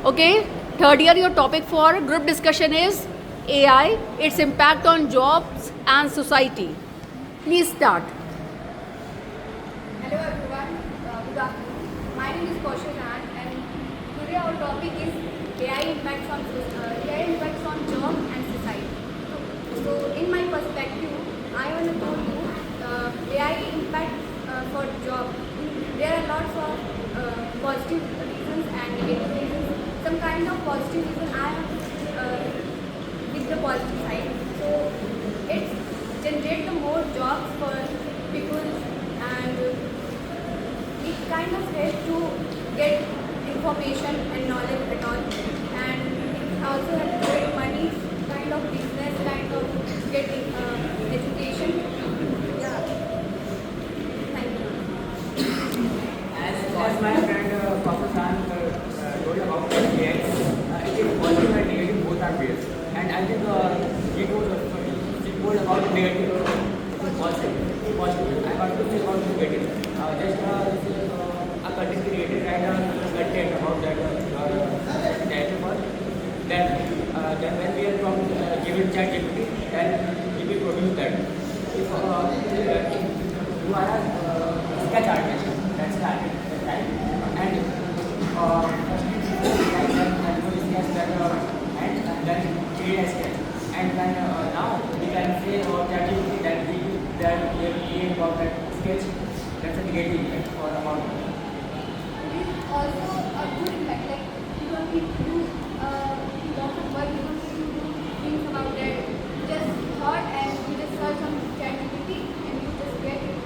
Okay, third year, your topic for group discussion is AI, its impact on jobs and society. Please start. Hello everyone, good afternoon. My name is Kaushal Ran and today our topic is AI impacts on job and society. So in my perspective, I want to tell you AI impact for job. There are lots of positive reasons and negative reasons. Some kind of positive reason I have with the positive side. So it generates the more jobs for people and it kind of helps to get information and knowledge at all, and it also helps to get money, kind of business, kind of get education. Yeah, thank you. As my friend Papa Khan told about the AI, it is positive and negative both are ways. And I think he told about the negative, positive. I want to say about the negative. Just a content created and content about that data for then when we are from given chat GPT, then we will produce that. If you are a sketch artist, that's started right, and and then create a sketch, and then now we can say about chat GPT that we have created about that sketch. That's a negative impact for about. It is also a good impact. Like you don't need to do lots of work. You don't need to do things about that. You just thought and you just search on ChatGPT and you just get it.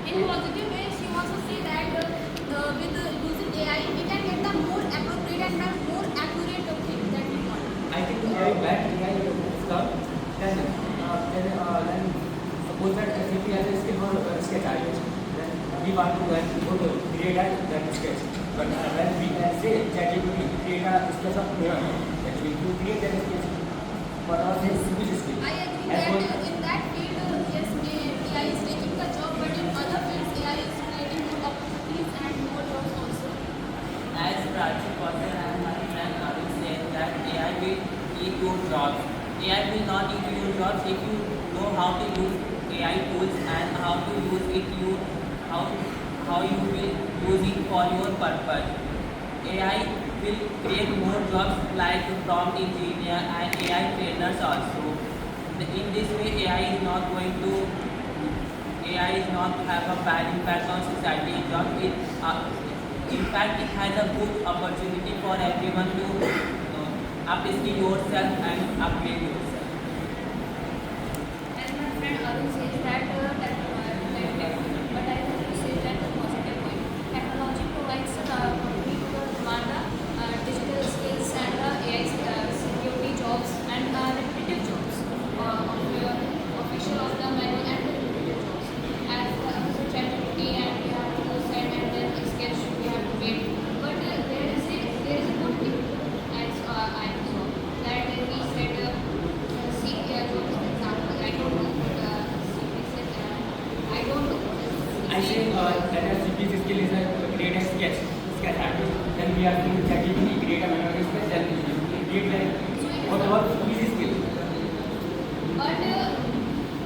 In positive ways, you also say that with using AI, we can get the more appropriate and the more accurate of things that we want. I think when AI is come, then suppose that if we have a skill for sketch artist, then we want to go to create that sketch. But when we can say ChatGPT create a sketch of mirror, actually to create that sketch for our which skill. I agree that in that field, yes, AI is taking the job, but in other fields, AI is creating more opportunities and more jobs also. As Prachi Potter and my friend Arun said that AI will eat your jobs. AI will not eat your jobs if you know how to use AI tools and how to use it how you will use it for your purpose. AI will create more jobs like prompt engineer and AI trainers also. In this way, AI is not have a bad impact on society job. In fact, it has a good opportunity for everyone to upskill yourself and upgrade yourself. As my friend Arun says that negative, but I want to say that the positive way. Technology provides company to demand digital skills and AI security jobs and repetitive jobs of your official of the manual and repetitive jobs. As the ChatGPT and we have to set and then sketch we have to wait. But there is a good thing as I saw that we said see jobs example. I don't know I don't know. I think that a CP's skill is a create a sketch artist. Then we have to ChatGPT create a manual sketch. Then we create like what about CP's skill?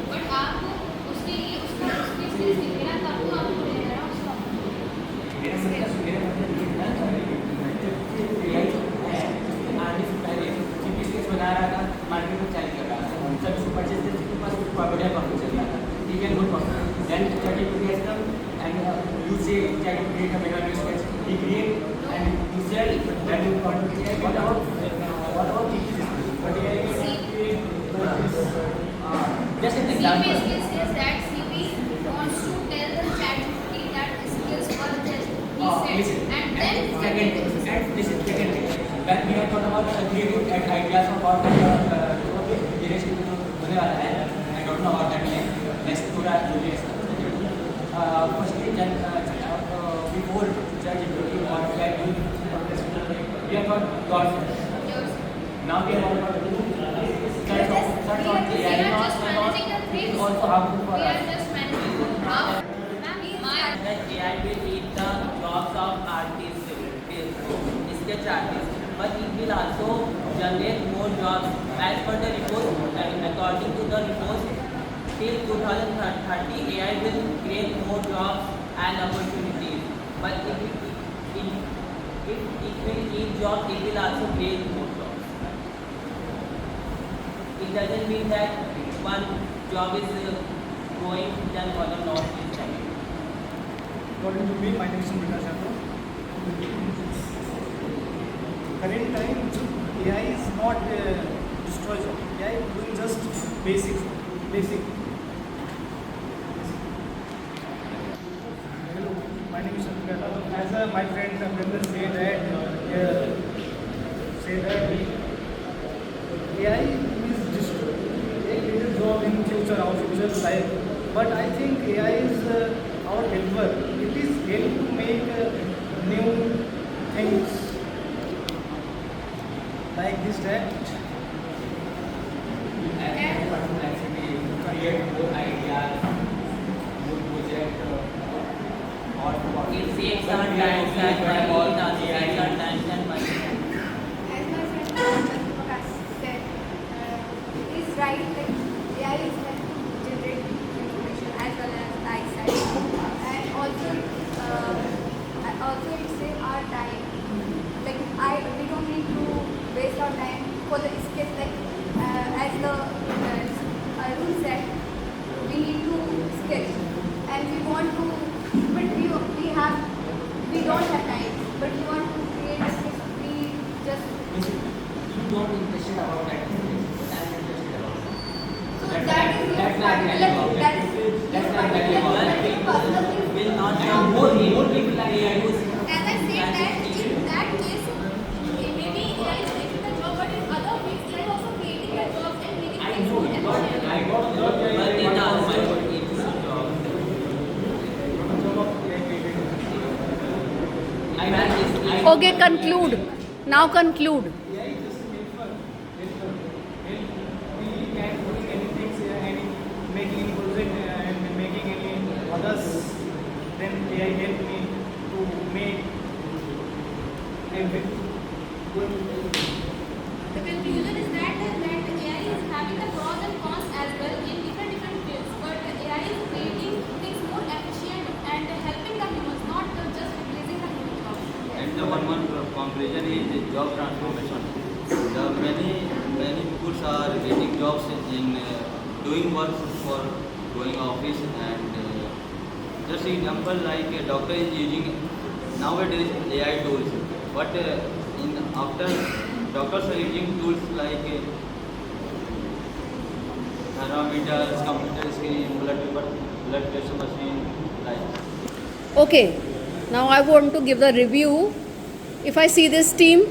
But आपको उसके लिए उसका उसके skills दिखेगा तब तो आपको मिलेगा ना उसका मेरा मतलब आर्टिस्ट पहले CP स्केच बना रहा था, मार्केट में चालू कर रहा था, सभी से परचेज करते थे, पास बढ़िया प्रॉफिट चल रहा था, ठीक है, good profit. Then ChatGPT has come and you say ChatGPT a manual sketch, he create and you sell, then you contribute. What about CP's skill? What just an example. CP skills is that CP wants to tell the ChatGPT that skills are there he said and then Listen, second thing. When we have thought about creative ideas about direction होने वाला है, I don't know about that name. Let's put our Julius. Firstly, then before ChatGPT or we have got God. Now we have got we are just managing the things. also harmful for We are us. just managing half. That AI will eat the jobs of artists, sketch artists. but it will also generate more jobs. As per the report, according to the report, till 2030, AI will create more jobs and opportunities. But if it will keep jobs, it will also create more jobs. It doesn't mean that one job is going, then other not is coming. According to me, my name is Vikas Chandra. Current time, AI is not destroy job. AI is doing just basic. Hello, my name is Chandra. As my friend Abhinder say that AI is destroy. AI creates job in future, our future life. But I think AI is our helper. It is help to make new things like this that And actually create more ideas, more project, or It saves our time and money, it also saves our time and money. As my friend Prakash said, is right that AI is helping to generate information as well as eyesight, and also it saves our time. Like we don't need to waste our time for the skills. Like as the Arun said, we need to sketch, and we want to, but we don't have time, but we want to create a sketch. We just you don't interested about that. I'm interested about it. So that is your particular personal thing. Will not And have more people are AI use. As I said that in that case, maybe AI is taking the job, but in other ways, AI is also creating the jobs and making I things know, more but efficient. I got the but it also gives a job. Okay, conclude. Now conclude. AI is just a helper. We can doing anything and making any project and making any others. Then AI help me to make and The conclusion is that AI is having the pros and cons as well in different fields, but AI is creating things more efficient and helping the humans, not just replacing the human jobs. And the one conclusion is job transformation. The many people are getting jobs in doing work for going office and just example like a doctor is using nowadays AI tools, but after doctors are using tools like thermometers, computer screen, blood pressure machine, like. Okay, now I want to give the review. If I see this team,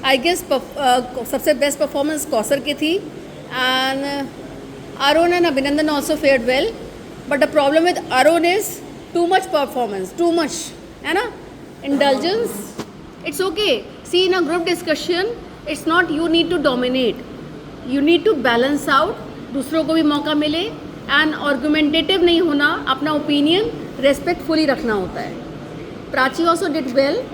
I guess सबसे best performance Kausar की थी, and Arun and Abhinandan also fared well. But the problem with Arun is too much performance, too much, है ना? Indulgence. It's okay. See, in a group discussion, it's not you need to dominate. You need to balance out. दूसरों को भी मौका मिले and argumentative नहीं होना, अपना opinion respectfully रखना होता है. Prachi also did well.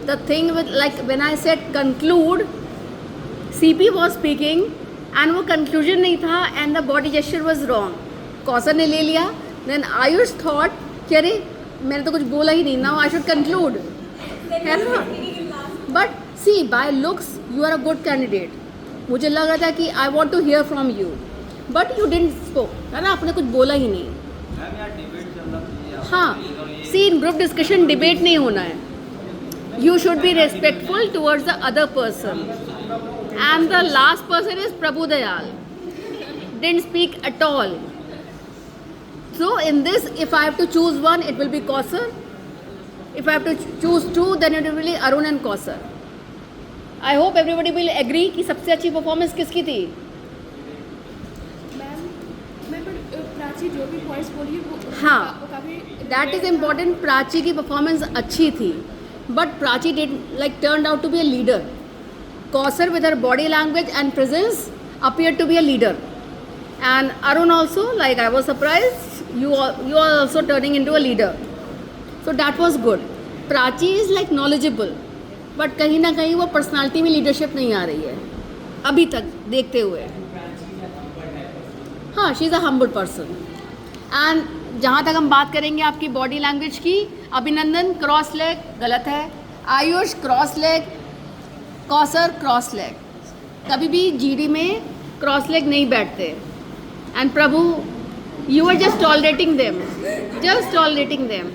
The thing with, like when I said conclude, CP was speaking and वो conclusion नहीं था and the body gesture was wrong. Kausar ने ले लिया. Then Ayush thought कि अरे मैंने तो कुछ बोला ही नहीं, now I should conclude. है ना? But see, by looks you are a good candidate. मुझे लग रहा था कि I want to hear from you, but you didn't spoke. है ना? आपने कुछ बोला ही नहीं. मैम यार डिबेट चल रहा है। हाँ, see in group discussion debate नहीं होना है. You should be respectful towards the other person. And the last person is Prabhu Dayal. Didn't speak at all. So in this, if I have to choose one, it will be Kausar. If I have to choose two, then it will be Arun and Kausar. I hope everybody will agree कि सबसे अच्छी performance किसकी थी? मैं प्राची जो भी points बोली है वो हाँ, वो काफी that is important. प्राची की performance अच्छी थी, but Prachi did turned out to be a leader. Kausar with her body language and presence appeared to be a leader, and Arun also, I was surprised. You are also turning into a leader, so that was good. Prachi is knowledgeable. But कहीं ना कहीं वो personality में leadership नहीं आ रही है अभी तक देखते हुए. हाँ, she is a humble person. And जहाँ तक हम बात करेंगे आपकी बॉडी लैंग्वेज की, अभिनंदन क्रॉस लेग गलत है, Ayush cross leg, Kausar cross leg. कभी भी जीडी में क्रॉस लेग नहीं बैठते. And Prabhu, you are just tolerating them, just tolerating them.